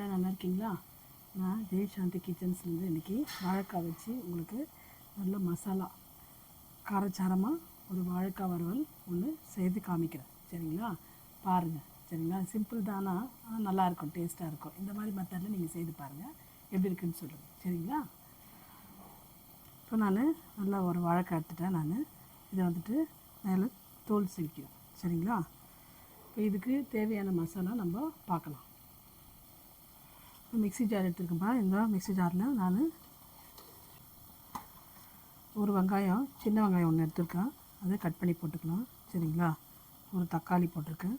எல்லோரும் நல்லா இருக்கீங்களா? நான் ஜெயசாந்தி கிச்சன்ஸ்லேருந்து இன்றைக்கி வாழைக்காய் வச்சு உங்களுக்கு நல்ல மசாலா காரச்சாரமாக ஒரு வாழைக்காய் வறுவல் ஒன்று செய்து காமிக்கிறேன். சரிங்களா? பாருங்கள். சரிங்களா? சிம்பிள் தானா, நல்லாயிருக்கும், டேஸ்ட்டாக இருக்கும். இந்த மாதிரி மெத்தடில் நீங்கள் செய்து பாருங்கள், எப்படி இருக்குதுன்னு சொல்லுங்கள். சரிங்களா? இப்போ நான் நல்லா ஒரு வாழைக்காய் எடுத்துட்டேன். நான் இதை வந்துட்டு மேலே தோல் சீவிக்கிறேன். சரிங்களா? இப்போ இதுக்கு தேவையான மசாலா நம்ம பார்க்கலாம். மிக்ஸி ஜார் எடுத்துருக்கேன்ப்பா. இந்த மிக்ஸி ஜாரில் நான் ஒரு வெங்காயம், சின்ன வெங்காயம் ஒன்று எடுத்துருக்கேன், அதை கட் பண்ணி போட்டுக்கலாம். சரிங்களா? ஒரு தக்காளி போட்டிருக்கேன்.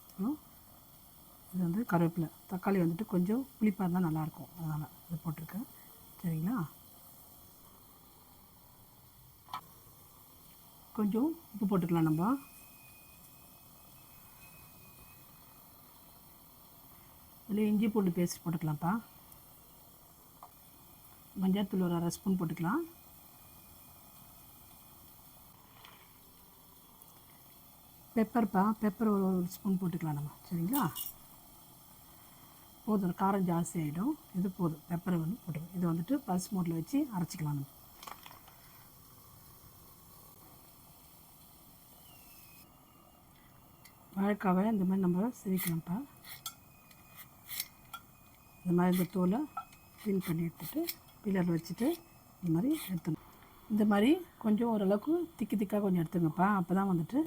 அப்புறம் இது வந்து கருவேப்பிலை. தக்காளி வந்துட்டு கொஞ்சம் புளிப்பாக இருந்தால் நல்லாயிருக்கும், அதனால் இது போட்டிருக்கேன். சரிங்களா? கொஞ்சம் உப்பு போட்டுக்கலாம். நம்ம இதில் இஞ்சி பூண்டு பேஸ்ட் போட்டுக்கலாம்ப்பா. மஞ்சள்தூள் ஒரு 1/2 ஸ்பூன் போட்டுக்கலாம். பெப்பர்ப்பா, பெப்பர் ஒரு 1 ஸ்பூன் போட்டுக்கலாம் நம்ம. சரிங்களா? போதும், காரம் ஜாஸ்தி ஆகிடும். இது போதும், பெப்பரை வந்து போட்டுக்கலாம். இது வந்துட்டு பல்ஸ் மோட்டில் வச்சு அரைச்சிக்கலாம் நம்ம. வாழைக்காவை இந்த மாதிரி நம்ம சிரிக்கலாம்ப்பா. இந்த மாதிரி இந்த தோலை பீல் பண்ணி எடுத்துகிட்டு பீலரில் வச்சுட்டு இந்த மாதிரி எடுத்துக்கணும். இந்த மாதிரி கொஞ்சம் ஓரளவுக்கு திக்காக கொஞ்சம் எடுத்துங்கப்பா. அப்போ தான் வந்துட்டு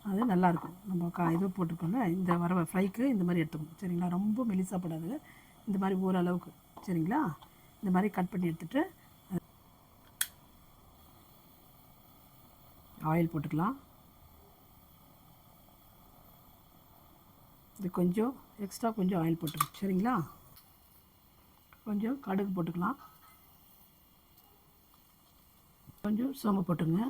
அது நல்லாயிருக்கும். நம்ம இது போட்டிருக்கோம்ல, இந்த வர ஃப்ரைக்கு இந்த மாதிரி எடுத்துக்கணும். சரிங்களா? ரொம்ப மெலிசாப்படாது, இந்த மாதிரி ஓரளவுக்கு. சரிங்களா? இந்த மாதிரி கட் பண்ணி எடுத்துகிட்டு ஆயில் போட்டுக்கலாம். இது கொஞ்சம் எக்ஸ்ட்ரா கொஞ்சம் ஆயில் போட்டுக்கலாம். சரிங்களா? கொஞ்சம் கடுகு போட்டுக்கலாம். கொஞ்சம் சோம்பு போட்டுங்க.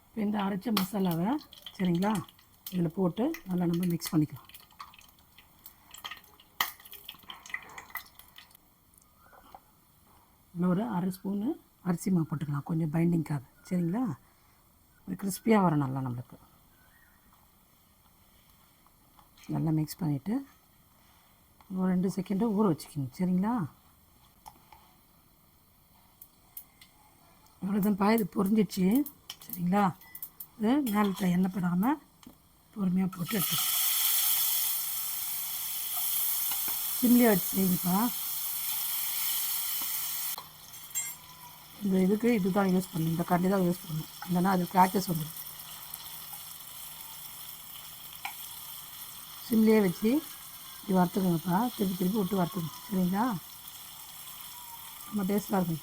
இப்போ இந்த அரைச்ச மசாலாவை, சரிங்களா, இதில் போட்டு நல்லா நம்ம மிக்ஸ் பண்ணிக்கலாம். இதில் ஒரு 1/2 ஸ்பூனு அரிசி மாவு போட்டுக்கலாம், கொஞ்சம் பைண்டிங்காக. சரிங்களா? இது கிறிஸ்பியாக வரும் நல்லா நம்மளுக்கு. நல்லா மிக்ஸ் பண்ணிவிட்டு ஒரு 2 செகண்டு ஊற வச்சுக்கோங்க. சரிங்களா? இவ்வளோதான்ப்பா, இது பொரிஞ்சிடுச்சு. சரிங்களா? இது மேலே எண்ணெய் படாமல் பொறுமையாக போட்டு எடுத்து சிம்லியாக வச்சு செய்யுங்கப்பா. இந்த இதுக்கு இது தான் யூஸ் பண்ணணும், இந்த கரண்டி தான் யூஸ் பண்ணணும், இல்லைன்னா அது கிராச்சஸ் வந்துடும். சிம்லேயே வச்சு இப்படி வறுத்துக்கோங்கப்பா. திருப்பி விட்டு வறுத்துக்கணும். சரிங்களா? ரொம்ப டேஸ்ட்டாக இருக்கும்.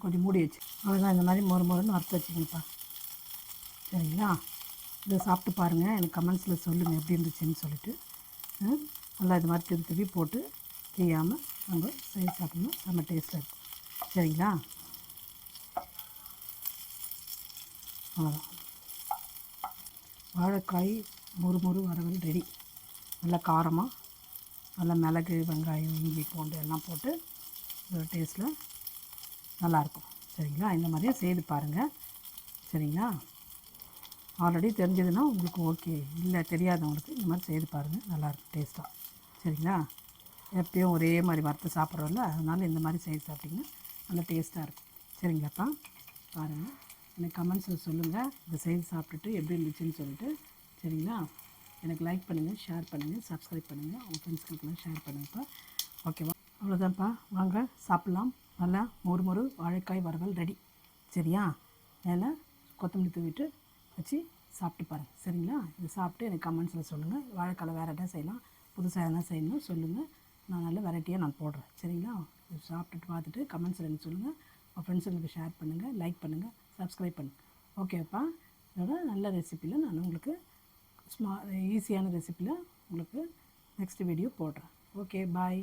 கொஞ்சம் மூடி வச்சு அவ்வளோதான். இந்த மாதிரி மொறுன்னு வறுத்து வச்சுக்கோங்கப்பா. சரிங்களா? இதை சாப்பிட்டு பாருங்கள், எனக்கு கமெண்ட்ஸில் சொல்லுங்கள் எப்படி இருந்துச்சுன்னு சொல்லிவிட்டு. நல்லா இது மாதிரி திருப்பி போட்டு செய்யாமல் நம்ம செய்ய சாப்பிடணும், செம்ம டேஸ்ட்டாக இருக்கும். சரிங்களா? அவ்வளோதான், வாழைக்காய் மொறு வறுவல் ரெடி. நல்லா காரமாக, நல்லா மிளகு, வெங்காயம், இஞ்சி, பூண்டு எல்லாம் போட்டு ஒரு டேஸ்ட்டில் நல்லாயிருக்கும். சரிங்களா? இந்த மாதிரியே செய்து பாருங்கள். சரிங்களா? ஆல்ரெடி தெரிஞ்சதுன்னா உங்களுக்கு ஓகே, இல்லை தெரியாதவங்களுக்கு இந்த மாதிரி செய்து பாருங்கள், நல்லாயிருக்கும் டேஸ்ட்டாக. சரிங்களா? எப்பயும் ஒரே மாதிரி வறுத்து சாப்பிட்றோம்ல, அதனால் இந்த மாதிரி செய்து சாப்பிட்டிங்கன்னா நல்லா டேஸ்ட்டாக இருக்கும். சரிங்களாப்பா? பாருங்கள், எனக்கு கமெண்ட்ஸில் சொல்லுங்கள் இதை செய்து சாப்பிட்டுட்டு எப்படி இருந்துச்சுன்னு சொல்லிட்டு. சரிங்களா? எனக்கு லைக் பண்ணுங்கள், ஷேர் பண்ணுங்கள், சப்ஸ்கிரைப் பண்ணுங்கள், உங்கள் ஃப்ரெண்ட்ஸ்களுக்கெல்லாம் ஷேர் பண்ணுங்கப்பா. ஓகேவா? அவ்வளோதான்ப்பா, வாங்க சாப்பிட்லாம். நல்லா மொறு வாழைக்காய் வறுவல் ரெடி. சரியா? மேலே கொத்தமல்லி தூவிட்டு வச்சு சாப்பிட்டு பாருங்கள். சரிங்களா? இது சாப்பிட்டு எனக்கு கமெண்ட்ஸில் சொல்லுங்கள். வாழைக்காய் வேறு எதாவது செய்யலாம், புதுசாக எதனா செய்யணும் சொல்லுங்கள், நான் நல்ல வெரைட்டியாக நான் போடுறேன். சரிங்களா? இது சாப்பிட்டுட்டு பார்த்துட்டு கமெண்ட்ஸில் எனக்கு சொல்லுங்கள். உங்கள் ஃப்ரெண்ட்ஸுங்களுக்கு ஷேர் பண்ணுங்கள், லைக் பண்ணுங்கள், சப்ஸ்கிரைப் பண்ணுங்கள். ஓகேப்பா? இதோட நல்ல ரெசிப்பியில் நான் உங்களுக்கு ஈஸியான ரெசிப்பியில் உங்களுக்கு நெக்ஸ்ட் வீடியோ போடுறேன். ஓகே, பாய்.